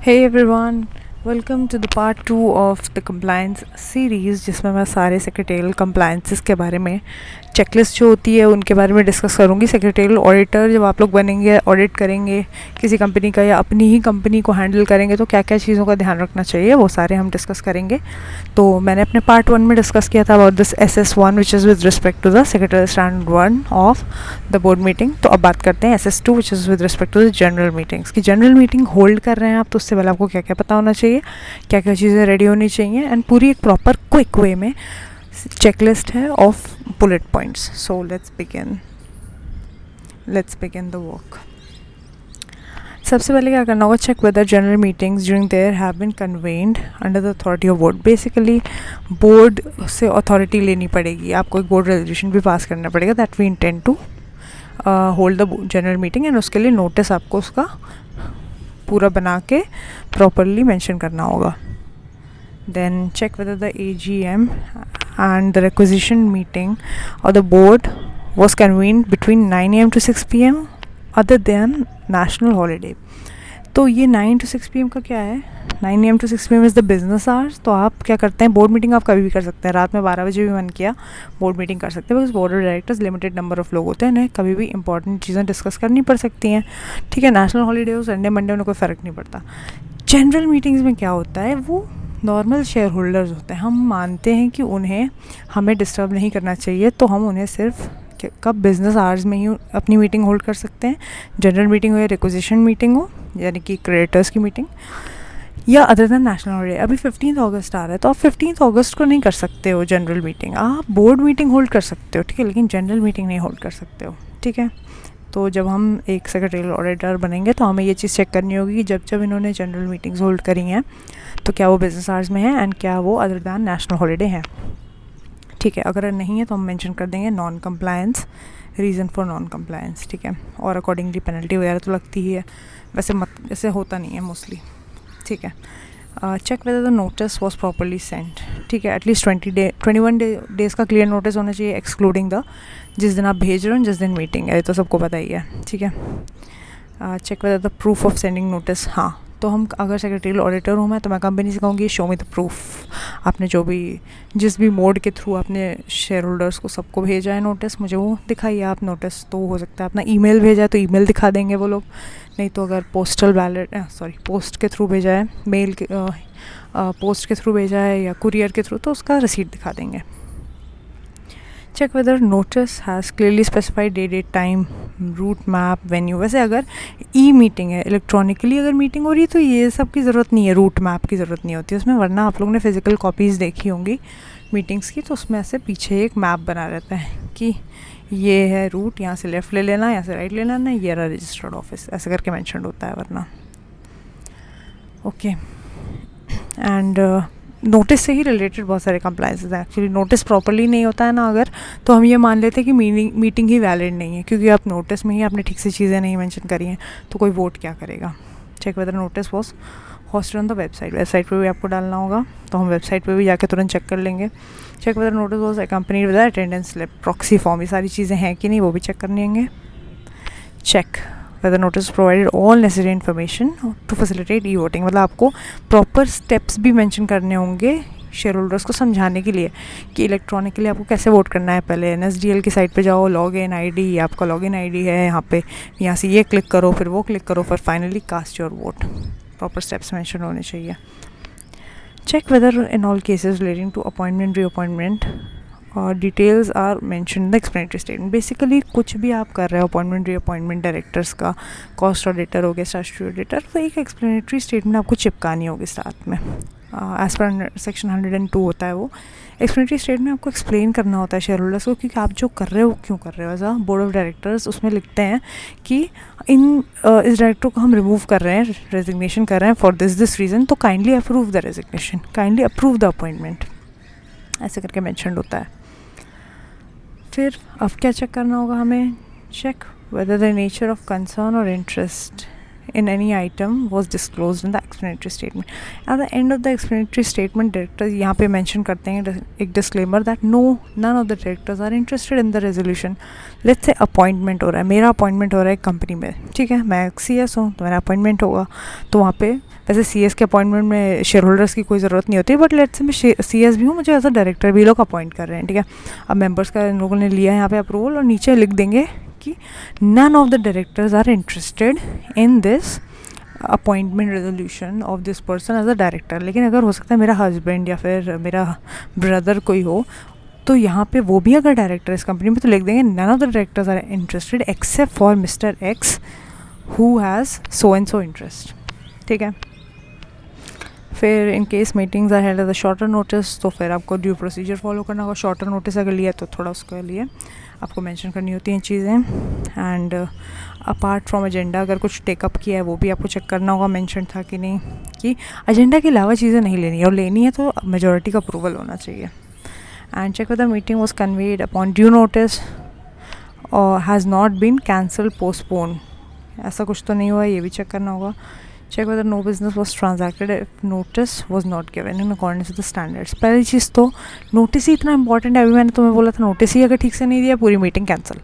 Hey everyone, welcome to the part 2 of the compliance series जिसमें मैं सारे secretarial compliances के बारे में चेकलिस्ट जो होती है उनके बारे में डिस्कस करूँगी। सेक्रेटरियल ऑडिटर जब आप लोग बनेंगे, ऑडिट करेंगे किसी कंपनी का या अपनी ही कंपनी को हैंडल करेंगे तो क्या क्या चीज़ों का ध्यान रखना चाहिए वो सारे हम डिस्कस करेंगे। तो मैंने अपने पार्ट 1 में डिस्कस किया था about this SS1 which is with respect to the secretarial standard 1 of the board meeting. तो अब बात करते हैं SS2 which is with respect to the general meetings की जनरल मीटिंग होल्ड कर रहे हैं आप तो उससे पहले आपको क्या क्या पता होना चाहिए, क्या क्या चीज़ें रेडी होनी चाहिए एंड पूरी एक प्रॉपर क्विक वे में चेकलिस्ट है of bullet points. So let's begin the work. सबसे पहले क्या करना होगा, check whether general meetings during their have been convened under the authority of board. Basically board से अथॉरिटी लेनी पड़ेगी, आपको एक बोर्ड रेजोल्यूशन भी पास करना पड़ेगा that we intend to hold the general meeting and उसके लिए नोटिस आपको उसका पूरा बना के प्रॉपरली मेंशन करना होगा। Then check whether the AGM and the requisition meeting or the board was convened between 9 AM to 6 PM other than national holiday। तो ये 9 to 6 PM का क्या है, 9 AM to 6 PM is the business hours. तो आप क्या करते हैं, बोर्ड मीटिंग आप कभी भी कर सकते हैं, रात में 12 बजे भी मन किया बोर्ड मीटिंग कर सकते हैं, because board of directors limited number of लोग होते हैं, उन्हें कभी भी इंपॉर्टेंट चीज़ें डिस्कस करनी पड़ सकती हैं। ठीक है, नेशनल हॉलीडे हो, संडे मंडे, उन्हें कोई फ़र्क नहीं पड़ता। जनरल मीटिंग्स में क्या होता है, वो नॉर्मल शेयर होल्डर्स होते हैं, हम मानते हैं कि उन्हें हमें डिस्टर्ब नहीं करना चाहिए, तो हम उन्हें सिर्फ कब बिजनेस आवर्स में ही अपनी मीटिंग होल्ड कर सकते हैं। जनरल मीटिंग हो या रिक्विजिशन मीटिंग हो, यानी कि क्रेडिटर्स की मीटिंग, या अदर दैन नेशनल हॉलीडे। अभी 15 अगस्त आ रहा है तो आप 15 अगस्त को नहीं कर सकते हो जनरल मीटिंग, आप बोर्ड मीटिंग होल्ड कर सकते हो, ठीक है, लेकिन जनरल मीटिंग नहीं होल्ड कर सकते हो। ठीक है, तो जब हम एक सेक्रेटरियल ऑडिटर बनेंगे तो हमें ये चीज़ चेक करनी होगी कि जब इन्होंने जनरल मीटिंग्स होल्ड करी हैं तो क्या वो बिजनेस आवर्स में है एंड क्या वो अदर दैन नेशनल हॉलीडे हैं। ठीक है, अगर नहीं है तो हम मेंशन कर देंगे non compliance, reason for non compliance. ठीक है, और अकॉर्डिंगली पेनल्टी वगैरह तो लगती ही है, वैसे होता नहीं है मोस्टली। ठीक है, check whether the notice was properly sent. ठीक है, एटलीस्ट 21 डेज़ का क्लियर नोटिस होना चाहिए, एक्सक्लूडिंग द जिस दिन आप भेज रहे हो जिस दिन मीटिंग है, ये तो सबको पता ही है। ठीक है, check whether the proof of sending notice. हाँ, तो हम अगर सेक्रेटरियल ऑडिटर हूँ मैं, तो मैं कंपनी से कहूँगी शो मी द प्रूफ, आपने जिस भी मोड के थ्रू आपने शेयर होल्डर्स को सबको भेजा है नोटिस, मुझे वो दिखाइए आप नोटिस। तो हो सकता है अपना ईमेल भेजा है तो ईमेल दिखा देंगे वो लोग, नहीं तो अगर पोस्ट के थ्रू भेजा है, पोस्ट के थ्रू भेजा है या कुरियर के थ्रू, तो उसका रिसीट दिखा देंगे। Check whether notice has clearly specified date time route map venue. वैसे अगर ई मीटिंग है, इलेक्ट्रॉनिकली अगर मीटिंग हो रही है तो ये सब की ज़रूरत नहीं है, रूट मैप की ज़रूरत नहीं होती उसमें, वरना आप लोगों ने फिज़िकल कॉपीज़ देखी होंगी मीटिंग्स की, तो उसमें ऐसे पीछे एक मैप बना रहता है कि ये है रूट, यहाँ से लेफ़्ट ले लेना, यहाँ से राइट ले लेना, ये रहा रजिस्टर्ड ऑफिस, ऐसे करके मैंशन होता है वरना। ओके, एंड नोटिस से ही रिलेटेड बहुत सारे कंप्लायंसेस हैं। एक्चुअली नोटिस प्रॉपरली नहीं होता है ना अगर, तो हम ये मान लेते हैं कि मीटिंग ही वैलिड नहीं है, क्योंकि आप नोटिस में ही आपने ठीक से चीज़ें नहीं मेंशन करी हैं, तो कोई वोट क्या करेगा। Check whether notice was hosted on the website पे भी आपको डालना होगा, तो हम वेबसाइट पे भी जाके तुरंत चेक कर लेंगे। Check whether notice was accompanied with attendance slip, proxy form, ये सारी चीज़ें हैं कि नहीं वो भी चेक करनी होंगे। Check whether notice provided all necessary information to facilitate e-voting, मतलब आपको प्रॉपर स्टेप्स भी मेंशन करने होंगे शेयर होल्डर्स को समझाने के लिए कि इलेक्ट्रॉनिकली आपको कैसे वोट करना है। पहले NSDL की साइट पे जाओ, लॉगिन आईडी, आपका लॉगिन आईडी है यहाँ पे, यहाँ से ये क्लिक करो, फिर वो क्लिक करो, फिर finally cast your vote. Proper steps mention होने चाहिए। Check whether in all cases relating to appointment, reappointment और details are mention the explanatory statement. Basically कुछ भी आप कर रहे हो, अपॉइंटमेंट, रीअपॉइंटमेंट, डायरेक्टर्स का, कॉस्ट ऑडिटर हो गया, स्टैट्यूटरी ऑडिटर, तो एक एक्सप्लेनेटरी स्टेटमेंट आपको चिपकानी होगी साथ में। एज पर सेक्शन 102 होता है वो एक्सप्लेनेटरी स्टेटमेंट, आपको एक्सप्लेन करना होता है शेयर होल्डर्स को क्योंकि आप जो कर रहे हो क्यों कर रहे हो। As a board of directors उसमें लिखते हैं कि इस डायरेक्टर को हम रिमूव कर रहे हैं, रेजिग्नेशन कर रहे हैं फॉर दिस रीज़न, तो kindly approve the resignation, kindly approve the appointment, ऐसे करके मैंशन होता है। फिर अब क्या चेक करना होगा हमें, check whether the nature of concern और interest in any item was disclosed in the explanatory statement. At the end of the explanatory statement, directors यहाँ पे mention करते हैं एक disclaimer that none of the directors are interested in the resolution. Let's say appointment हो रहा है, मेरा appointment हो रहा है कंपनी में, ठीक है, मैं CS हूँ तो मेरा appointment होगा, तो वहाँ पे वैसे CS के अपॉइंटमेंट में शेयर होल्डर्स की कोई ज़रूरत नहीं होती, बट लेट्स से मैं CS भी हूँ, मुझे एज अ डायरेक्टर भी लोग अपॉइंट कर रहे हैं, ठीक है. अब मेंबर्स का इन लोगों ने लिया यहाँ पे अप्रूवल और नीचे लिख देंगे कि none of the directors are interested in this appointment resolution of this person as a director. लेकिन अगर हो सकता है मेरा हस्बैंड या फिर मेरा ब्रदर कोई हो, तो यहाँ पे वो भी अगर डायरेक्टर इस कंपनी में, तो लिख देंगे none of the directors are interested except for mister X who has so and so interest, ठीक है. फिर in case meetings are held at the shorter notice, तो फिर आपको ड्यू प्रोसीजर फॉलो करना होगा. शॉर्टर नोटिस अगर लिया तो थोड़ा उसके लिए आपको मेंशन करनी होती हैं चीज़ें. एंड अपार्ट फ्रॉम एजेंडा अगर कुछ टेकअप किया है वो भी आपको चेक करना होगा, मेंशन था कि नहीं, कि एजेंडा के अलावा चीज़ें नहीं लेनी है, और लेनी है तो मेजॉरिटी का अप्रूवल होना चाहिए. And check whether meeting was convened upon due notice और has not been cancel postpone, ऐसा कुछ तो नहीं हुआ, ये भी चेक करना होगा. Check whether no business was transacted if notice was not given in accordance with the standards. पहली चीज़ तो नोटिस ही इतना इंपॉर्टेंट है. अभी मैंने तुम्हें बोला था नोटिस ही अगर ठीक से नहीं दिया पूरी मीटिंग कैंसिल.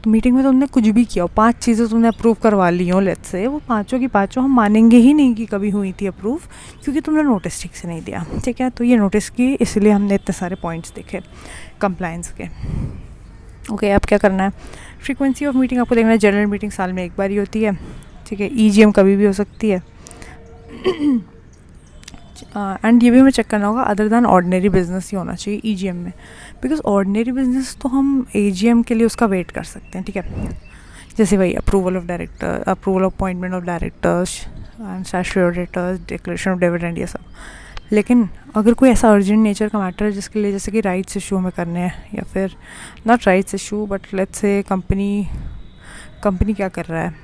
तो मीटिंग में तुमने कुछ भी किया हो, 5 चीज़ें तुमने अप्रूव करवा ली हो, लेट्स से वो पाँचों की पाँचों हम मानेंगे ही नहीं कि कभी हुई थी अप्रूव, क्योंकि तुमने नोटिस ठीक से नहीं दिया, ठीक है. तो ये नोटिस की इसलिए हमने इतने सारे पॉइंट्स देखे कंप्लाइंस के. ओके, अब क्या करना है. फ्रीक्वेंसी ऑफ मीटिंग आपको देखना है. जनरल मीटिंग साल में एक बार ही होती है, ठीक है. EGM कभी भी हो सकती है. एंड ये भी हमें चेक करना होगा अदर दैन ऑर्डिनरी बिजनेस ही होना चाहिए EGM में, बिकॉज ऑर्डिनरी बिजनेस तो हम AGM के लिए उसका वेट कर सकते हैं, ठीक है. जैसे भाई approval of director, approval of appointment of directors and statutory auditors, declaration of dividend, ये सब. लेकिन अगर कोई ऐसा अर्जेंट नेचर का मैटर है जिसके लिए जैसे कि राइट्स इशू हमें करने हैं, या फिर not rights issue but let's say company क्या कर रहा है,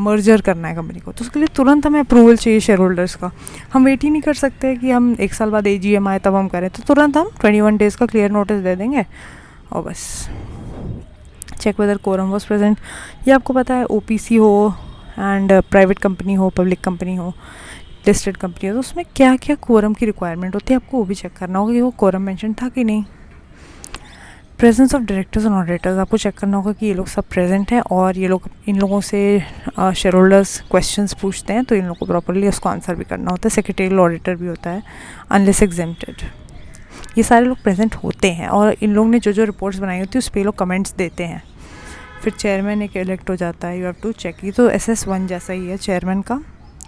मर्जर करना है कंपनी को, तो उसके लिए तुरंत हमें अप्रूवल चाहिए शेयर होल्डर्स का. हम वेट ही नहीं कर सकते कि हम 1 साल बाद AGM आए तब हम करें, तो तुरंत हम 21 डेज़ का क्लियर नोटिस दे देंगे और बस. Check whether quorum was present. ये आपको पता है OPC हो एंड प्राइवेट कंपनी हो, पब्लिक कंपनी हो, लिस्टेड कंपनी हो, तो उसमें क्या क्या कोरम की रिक्वायरमेंट होती है आपको वो भी चेक करना होगा कि वो कोरम मेंशन था कि नहीं. Presence of directors and auditors आपको चेक करना होगा कि ये लोग सब प्रेजेंट हैं, और ये लोग इन लोगों से शेयर होल्डर्स क्वेश्चंस पूछते हैं तो इन लोगों को प्रॉपर्ली उसको आंसर भी करना होता है. सेक्रेटरियल ऑडिटर भी होता है अनलेस एग्जेम्प्टेड. ये सारे लोग प्रेजेंट होते हैं और इन लोगों ने जो जो रिपोर्ट्स बनाई होती है उस पर लोग कमेंट्स देते हैं. फिर चेयरमैन एक इलेक्ट हो जाता है, यू हैव टू चेक. ये तो SS1 जैसा ही है चेयरमैन का,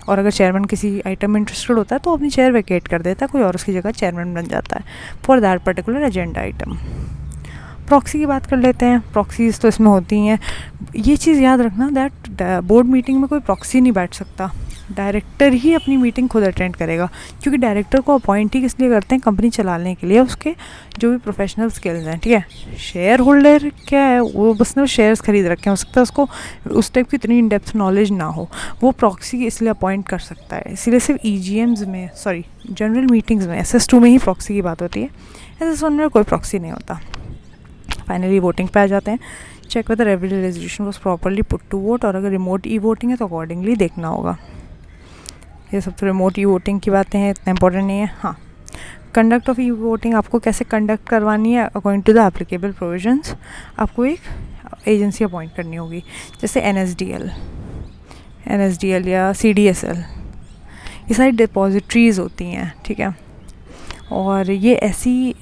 और अगर चेयरमैन किसी आइटम में इंटरेस्टेड होता है तो अपनी चेयर वेकेट कर देता है, कोई और उसकी जगह चेयरमैन बन जाता है for that particular agenda item. Proxy की बात कर लेते हैं. प्रॉक्सीज तो इसमें होती हैं. ये चीज़ याद रखना दैट बोर्ड मीटिंग में कोई प्रॉक्सी नहीं बैठ सकता, डायरेक्टर ही अपनी मीटिंग खुद अटेंड करेगा, क्योंकि डायरेक्टर को अपॉइंट ही किस लिए करते हैं, कंपनी चलाने के लिए, उसके जो भी प्रोफेशनल स्किल्स हैं, ठीक है. शेयर होल्डर क्या है, वो बस ना शेयर्स खरीद रखे हैं, हो सकता है उसको उस टाइप की इतनी इन डेप्थ नॉलेज ना हो, वो प्रॉक्सी इसलिए अपॉइंट कर सकता है. इसीलिए सिर्फ EGMs में, सॉरी जनरल मीटिंग्स में SS2 में ही प्रॉक्सी की बात होती है. SS1 में कोई प्रॉक्सी नहीं होता. फाइनली वोटिंग पे आ जाते हैं. Check whether every resolution was properly put to vote, और अगर रिमोट वोटिंग है तो अकॉर्डिंगली देखना होगा. ये सब तो रिमोट वोटिंग की बातें हैं, इतना इंपॉर्टेंट नहीं है. हाँ, कंडक्ट ऑफ वोटिंग आपको कैसे कंडक्ट करवानी है according to the applicable provisions. आपको एक एजेंसी अपॉइंट करनी होगी, जैसे NSDL या CDSL, ये सारी डिपॉजिटरीज होती हैं, ठीक है. और ये ऐसी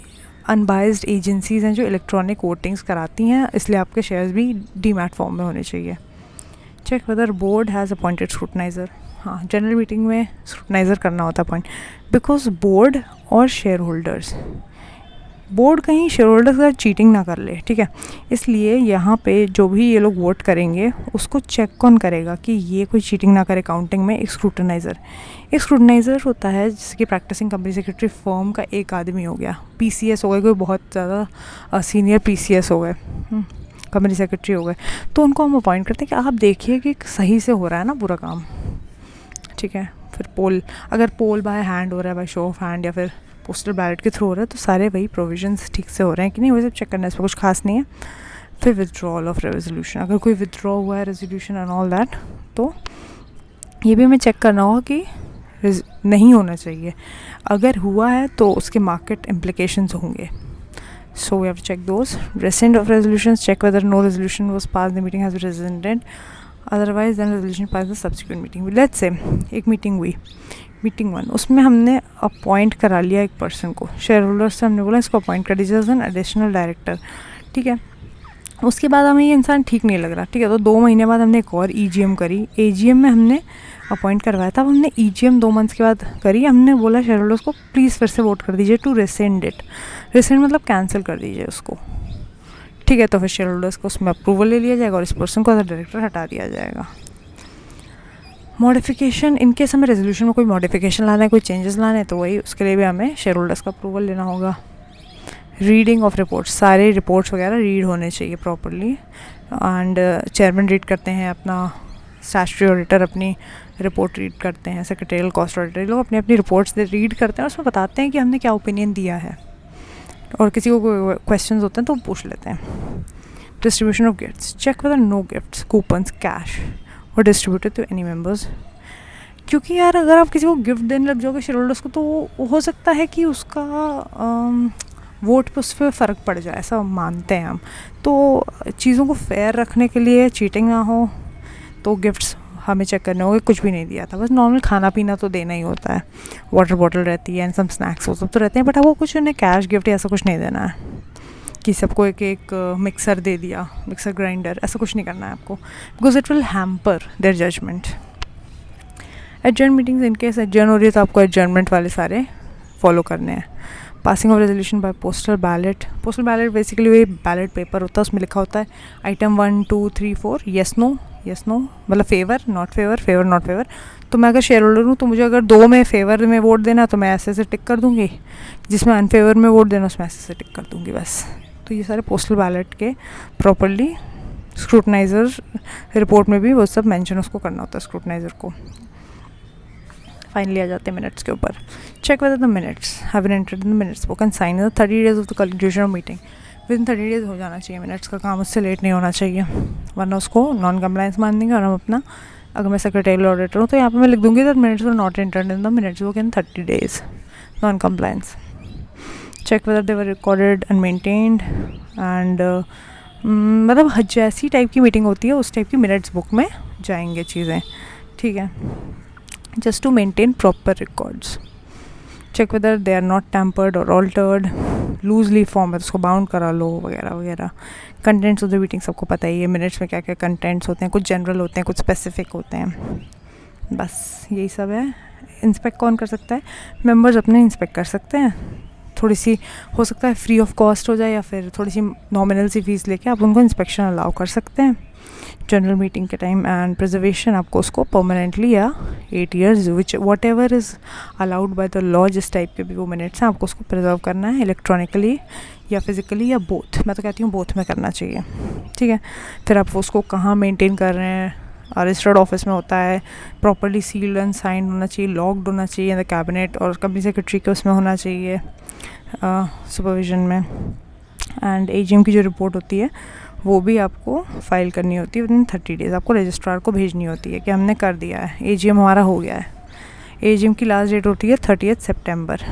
अनबाइज्ड एजेंसीज हैं जो इलेक्ट्रॉनिक वोटिंग्स कराती हैं, इसलिए आपके शेयर्स भी डीमैट फॉर्म में होने चाहिए. Check whether board has appointed scrutinizer. हाँ, जनरल मीटिंग में स्क्रूटनाइज़र करना होता है अपॉइंट, बिकॉज बोर्ड और शेयर होल्डर्स, बोर्ड कहीं शेयर होल्डर्स का चीटिंग ना कर ले, ठीक है. इसलिए यहाँ पे जो भी ये लोग वोट करेंगे उसको चेक कौन करेगा कि ये कोई चीटिंग ना करे काउंटिंग में. एक स्क्रूटनाइज़र होता है जिसकी प्रैक्टिसिंग कंपनी सेक्रेटरी फर्म का एक आदमी हो गया, PCS हो गए, कोई बहुत ज़्यादा सीनियर PCS हो गए, कंपनी सेक्रेटरी हो गए, तो उनको हम अपॉइंट करते हैं कि आप देखिए कि सही से हो रहा है ना पूरा काम, ठीक है. फिर अगर पोल बाय हैंड हो रहा है, बाय शो ऑफ हैंड या फिर पोस्टल बैलेट के थ्रू हो रहा है, तो सारे वही प्रोविजंस ठीक से हो रहे हैं कि नहीं, वो सब चेक करना है, इसमें कुछ खास नहीं है. फिर विथड्रॉल ऑफ रेजोल्यूशन, अगर कोई विथड्रॉ हुआ है रेजोल्यूशन एंड ऑल दैट, तो ये भी हमें चेक करना होगा कि नहीं होना चाहिए, अगर हुआ है तो उसके मार्केट इम्प्लीकेशंस होंगे. So we have to check those. Rescind of resolutions, check whether no resolution was passed, the meeting has been rescinded. Otherwise then resolution passed the subsequent meeting. Let's say एक meeting हुई, meeting 1, उसमें हमने appoint करा लिया एक person को, share holder से हमने बोला इसको अपॉइंट कर दीजिए एज एन एडिशनल डायरेक्टर. ठीक है, उसके बाद हमें ये इंसान ठीक नहीं लग रहा. ठीक है, तो 2 महीने बाद हमने एक और EGM करी. AGM में हमने अपॉइंट करवाया था, अब हमने EGM 2 मंथ्स के बाद करी. हमने बोला शेयर होल्डर्स को प्लीज़ फिर से वोट कर दीजिए टू रिसेंड इट. रिसेंड मतलब कैंसिल कर दीजिए उसको. ठीक है, तो फिर शेयर होल्डर्स को उसमें अप्रूवल ले लिया जाएगा और इस पर्सन को एज अ डायरेक्टर हटा दिया जाएगा. मॉडिफिकेशन, इन केस हमें रेजोल्यूशन में कोई मॉडिफिकेशन लाना है, कोई चेंजेस लाने हैं, तो वही उसके लिए भी हमें शेयर होल्डर्स का अप्रूवल लेना होगा. रीडिंग ऑफ रिपोर्ट्स, सारे रिपोर्ट्स वगैरह रीड होने चाहिए प्रॉपरली. एंड चेयरमैन रीड करते हैं अपना, स्टैट्यूटरी ऑडिटर अपनी रिपोर्ट रीड करते हैं, सेक्रेटरियल कॉस्ट ऑडिटर, ये लोग अपनी अपनी रिपोर्ट्स रीड करते हैं और उसमें बताते हैं कि हमने क्या ओपिनियन दिया है, और किसी को कोई क्वेश्चंस होते हैं तो पूछ लेते हैं. Distribution of gifts, check whether no gifts, coupons, cash और डिस्ट्रीब्यूटेड टू एनी मेंबर्स. क्योंकि यार अगर आप किसी को गिफ्ट देने लग जाओगे शेयर होल्डर्स को, तो हो सकता है कि उसका वोट पे उस पर फ़र्क पड़ जाए, ऐसा मानते हैं हम. तो चीज़ों को फेयर रखने के लिए, चीटिंग ना हो, तो गिफ्ट्स हमें चेक करने होंगे. कुछ भी नहीं दिया था, बस नॉर्मल खाना पीना तो देना ही होता है, वाटर बॉटल रहती है एंड सम स्नैक्स वो सब तो रहते हैं, बट वो कुछ उन्हें कैश गिफ्ट ऐसा कुछ नहीं देना है कि सबको एक मिक्सर दे दिया, मिक्सर ग्राइंडर, ऐसा कुछ नहीं करना है आपको, because it will hamper their judgement. Adjourn meetings, in case adjourn हो रही है तो आपको एडजर्नमेंट वाले सारे फॉलो करने हैं. Passing of resolution by postal ballot. Postal ballot basically वही बैलेट पेपर होता है, उसमें लिखा होता है item 1 2 3 4 yes no, yes no मतलब favour not favour, favour not favour. तो मैं अगर शेयर होल्डर हूँ तो मुझे अगर 2 में फेवर में वोट देना तो मैं ऐसे ऐसे टिक कर दूँगी, जिसमें अनफेवर में वोट देना उसमें ऐसे ऐसे टिक कर दूँगी बस. तो ये सारे पोस्टल बैलेट के प्रॉपरली स्क्रूटनाइज़र रिपोर्ट में भी वो सब मेंशन उसको करना होता है स्क्रूटनाइज़र को. फाइनली आ जाते हैं मिनट्स के ऊपर. Check whether the minutes have been entered in the minutes book and sign in the 30 days of the conclusion of meeting. Within 30 days हो जाना चाहिए मिनट्स का काम, उससे लेट नहीं होना चाहिए, वरना उसको नॉन कंप्लाइंस मान देंगे. और हम अपना, अगर मैं सेक्रेटरियल ऑडिटर हूँ तो यहाँ पे मैं लिख दूँगी that minutes were not entered in the minutes book in 30 days, non compliance. Check whether they were recorded and maintained and मतलब जैसी टाइप की मीटिंग होती है उस टाइप की मिनट्स बुक में जाएंगे चीज़ें. ठीक है, just to maintain proper records. Check whether they are not tampered or altered. Loosely form है तो उसको बाउंड करा लो वगैरह वगैरह. कंटेंट्स ऑफ द मीटिंग सबको पता ही है, मिनट्स में क्या क्या कंटेंट्स होते हैं, कुछ जनरल होते हैं, कुछ स्पेसिफिक होते हैं, बस यही सब है. इंस्पेक्ट कौन कर सकता है? मेंबर्स अपने इंस्पेक्ट कर सकते हैं. थोड़ी सी हो सकता है फ्री ऑफ कॉस्ट हो जाए, या फिर थोड़ी सी नॉमिनल सी फीस लेके आप उनको इंस्पेक्शन अलाउ कर सकते हैं जनरल मीटिंग के टाइम. एंड प्रिजर्वेशन, आपको उसको परमानेंटली या 8 years which what ever is allowed by the law, जिस टाइप के भी वो मिनट्स हैं आपको उसको प्रिजर्व करना है, इलेक्ट्रॉनिकली या फिजिकली या बोथ. मैं तो कहती हूँ बोथ में करना चाहिए. ठीक है, फिर आप उसको कहाँ मेंटेन कर रहे हैं, रजिस्टर्ड ऑफिस में होता है, प्रॉपरली सील्ड एंड साइंड होना चाहिए, लॉक्ड होना चाहिए इन द कैबिनेट, और कंपनी सेक्रेटरी के उसमें होना चाहिए सुपरविजन में. एंड AGM की जो रिपोर्ट होती है वो भी आपको फाइल करनी होती है विद इन 30 days. आपको रजिस्ट्रार को भेजनी होती है कि हमने कर दिया है, AGM हमारा हो गया है. AGM की लास्ट डेट होती है 30th सितंबर,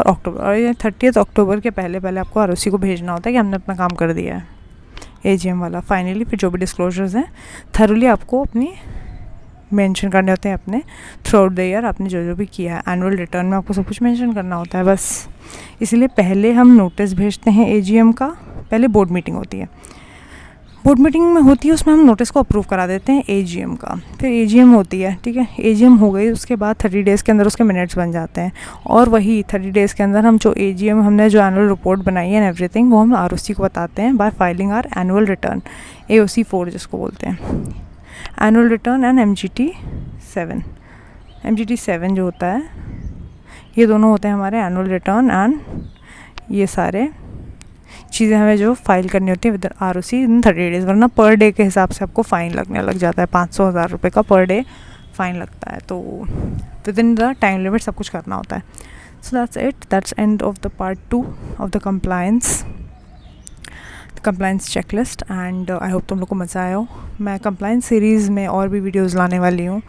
अक्टूबर, और ये 30th अक्टूबर के पहले पहले आपको ROC को भेजना होता है कि हमने अपना काम कर दिया है AGM वाला. फाइनली फिर जो भी डिस्क्लोजर्स हैं थरोली आपको अपनी मेंशन करने होते हैं अपने थ्रू आउट द ईयर, आपने जो जो भी किया है. एनुअल रिटर्न में आपको सब कुछ मेंशन करना होता है बस. इसलिए पहले हम नोटिस भेजते हैं AGM का, पहले बोर्ड मीटिंग होती है, बोर्ड मीटिंग में होती है उसमें हम नोटिस को अप्रूव करा देते हैं AGM का. फिर AGM होती है, ठीक है, AGM हो गई, उसके बाद 30 days के अंदर उसके मिनट्स बन जाते हैं. और वही 30 days के अंदर हम जो AGM हमने जो एनुअल रिपोर्ट बनाई है एंड एवरीथिंग, वो हम ROC को बताते हैं by filing our annual return, AOC 4 जिसको बोलते हैं, annual return and MGT 7. MGT 7 जो होता है, ये दोनों होते हैं हमारे एनुअल रिटर्न एंड ये सारे चीज़ें हमें जो फाइल करनी होती है विद ROC इन 30 days, वरना पर डे के हिसाब से आपको फ़ाइन लगने लग जाता है. 500,000 रुपये का पर डे फ़ाइन लगता है. तो with in the time limit सब कुछ करना होता है. So that's it, that's end of the part 2 of the compliance. Compliance checklist and I hope तुम लोग को मज़ा आया हो। मैं कंप्लाइंस सीरीज़ में और भी वीडियोज़ लाने वाली हूँ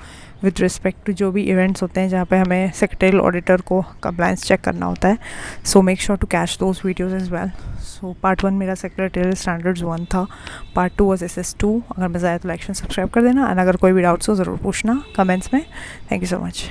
विद रिस्पेक्ट टू जो भी इवेंट्स होते हैं जहाँ पे हमें सेक्रेटरियल ऑडिटर को कंप्लाइंस चेक करना होता है। So make sure to catch those videos as well. So part 1 मेरा सेक्रेटरियल स्टैंडर्ड्स 1 था, पार्ट 2 वॉज SS2। अगर मज़ा आया तो लाइक एंड सब्सक्राइब कर देना, एंड अगर कोई भी डाउट्स हो ज़रूर पूछना कमेंट्स में। Thank you so much.